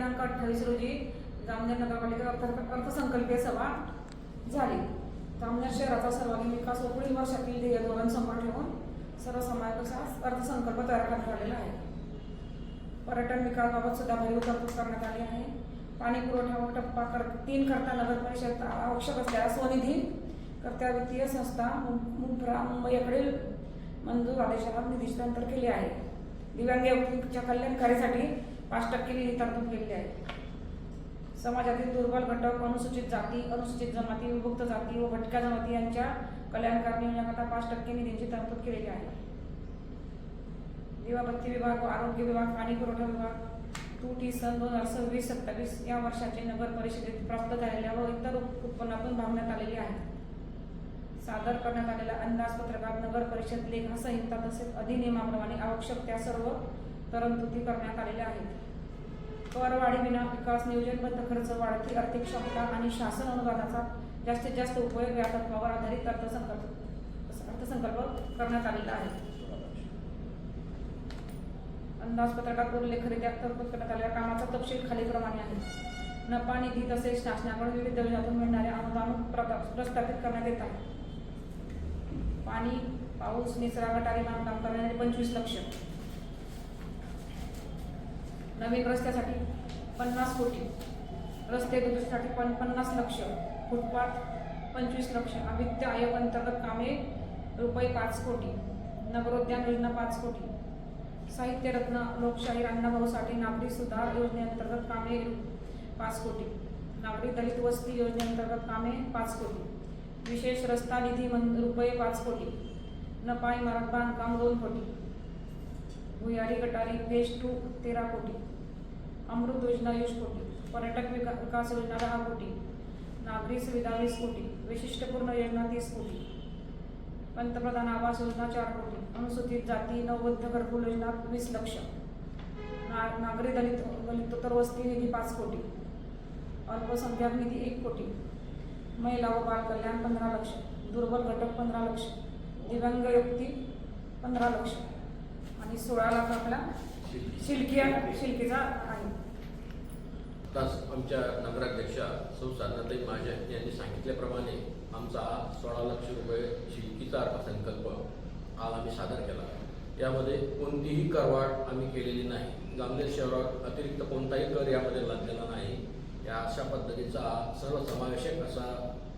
दिनांक 28 रोजी जामनेर नगरपालिका अर्थसंकल्पीय सभा झाली. जामनेर शहराचा सर्वांगीण विकास व पुढील वर्षातील ध्येय धोरण समोर ठेवून सर्वसमावेशक अर्थसंकल्प तयार करण्यात आलेला आहे. पर्यटन विकासाबाबत सुद्धा भरीव तरतूद करण्यात आली आहे. पाणी पुरवठा व टप्पा 3 करता नगर परिषद आवश्यक असलेल्या स्वनिधी करता वित्तीय संस्था मुंब्रा मुंबईकडील मंजूर आदेशावर निधी हस्तांतर केले आहे. दिव्यांग व्यक्तींच्या कल्याणकारीसाठी 5% निधी तरतूद केलेली आहे. समाजातील दुर्बल घटक, अनुसूचित जाती, अनुसूचित जमाती, विभक्त जाती व भटक्या जमाती यांच्या कल्याणकारी योजनेकरता 5% निधीची तरतूद केलेली आहे. दिवाबत्ती विभाग व आरोग्य विभाग, पाणी पुरवठा विभाग तूटी सन 2026-27 या वर्षाचे नगर परिषदेत प्राप्त झालेल्या व इतर उत्पन्नातून भागण्यात आलेली आहे. सादर करण्यात आलेल्या अंदाजपत्रकात नगर परिषद लेखा संहिता तसेच अधिनियमाप्रमाणे आवश्यक त्या सर्व तरतुदी करण्यात आलेल्या आहेत. करवाढीविना विकास, नियोजनबद्ध खर्च, वाढती आर्थिक क्षमता आणि शासन अनुदानाचा जास्तीत जास्त उपयोग या तत्वावर आधारित अर्थसंकल्प करण्यात आलेला आहे. अंदाजपत्रकात उल्लेखरित्या तरतूद करण्यात आलेल्या कामाचा तपशील खालीलप्रमाणे आहे. नफा निधी तसेच शासनाकडून विविध योजनांतून मिळणारे अनुदान प्रस्थापित करण्यात येत आहे. पाणी, पाऊस, निचरा, गटारी बांधकाम करण्यासाठी 25 लक्ष, नवीन रस्त्यासाठी 50 कोटी, रस्ते दुरुस्तीसाठी 50 लक्ष, फुटपाथ 25 लक्ष, वित्त आयोग अंतर्गत कामे रुपये 5 कोटी, नगरोद्यान योजना 5 कोटी, साहित्य रत्न लोकशाही अण्णाभाऊ साठे नागरी सुधार योजनेअंतर्गत कामे 5 कोटी, नागरी दलित वस्ती योजनेअंतर्गत कामे 5 कोटी, विशेष रस्ता निधी रुपये 5 कोटी, नफा इमारत बांधकाम 2 कोटी, भुयारी गटारी फेज 2 13 कोटी, अमृत योजना 20 कोटी, पर्यटक विकास योजना 10 कोटी, नागरी सुविधा 20 कोटी, वैशिष्ट्यपूर्ण योजना 30 कोटी, पंतप्रधान आवास योजना 4 कोटी, अनुसूचित जाती नवबद्ध घरकुल योजना 20 लक्ष, नागरी दलितोत्तर वस्ती निधी 5 कोटी, अल्पसंख्याक निधी 1 कोटी, महिला व बाल कल्याण 15 लक्ष, दुर्बल घटक 15 लक्ष, दिव्यांग व्यक्ती 15 लक्ष आणि 16 लाख आपला शिल्कीचा आहे. आमच्या नगराध्यक्षा सौ साधनाताई महाजन यांनी सांगितल्याप्रमाणे आमचा 16 लक्ष रुपये शिल्कीचा अर्थसंकल्प आज आम्ही सादर केला. यामध्ये कोणतीही करवाढ आम्ही केलेली नाही. जामनेर शहरात अतिरिक्त कोणताही कर यामध्ये लागलेला नाही. या अशा पद्धतीचा सर्वसमावेशक असा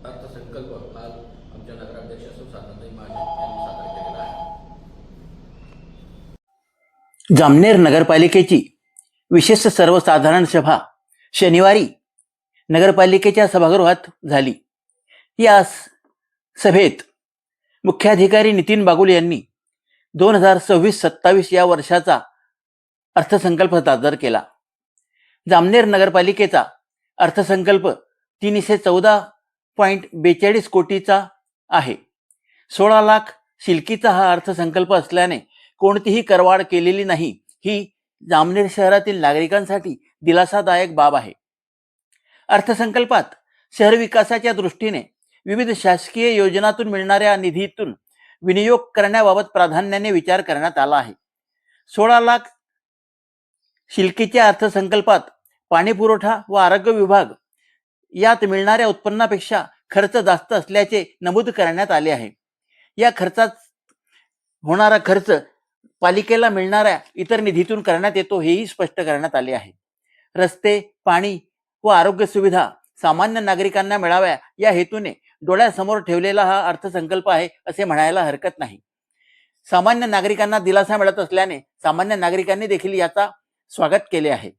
अर्थसंकल्प आज आमच्या नगराध्यक्षा सौ साधनाताई महाजन यांनी सादर केलेला आहे. जामनेर नगरपालिकेची विशेष सर्वसाधारण सभा शनिवारी नगरपालिकेच्या सभागृहात झाली. या सभेत मुख्याधिकारी नितीन बागुल यांनी 2026-27 या वर्षाचा अर्थसंकल्प सादर केला. जामनेर नगरपालिकेचा अर्थसंकल्प 314.42 कोटीचा आहे. 16 लाख शिल्कीचा हा अर्थसंकल्प असल्याने कोणतीही करवाढ केलेली नाही. ही जामनेर शहरातील नागरिकांसाठी दिलासादायक बाब आहे. अर्थसंकल्पात शहर विकासाच्या दृष्टीने विविध शासकीय योजनांतून मिळणाऱ्या निधीतून विनियोग करण्याबाबत प्राधान्याने विचार करण्यात आला आहे. 16 लाख शिल्कीच्या अर्थसंकल्पात पाणी पुरवठा व आरोग्य विभाग यात मिळणाऱ्या उत्पन्नापेक्षा खर्च जास्त असल्याचे नमूद करण्यात आले आहे. या खर्चात होणारा खर्च पालिकेला मिळणाऱ्या इतर निधीतून करण्यात येतो हेही स्पष्ट करण्यात आले आहे. रस्ते, पाणी व आरोग्य सुविधा सामान्य नागरिकांना मिळाव्या या हेतूने डोळ्यासमोर ठेवलेला हा अर्थसंकल्प आहे असे म्हणायला हरकत नाही. सामान्य नागरिकांना दिलासा मिळत असल्याने सामान्य नागरिकांनी देखील याचा स्वागत केले आहे.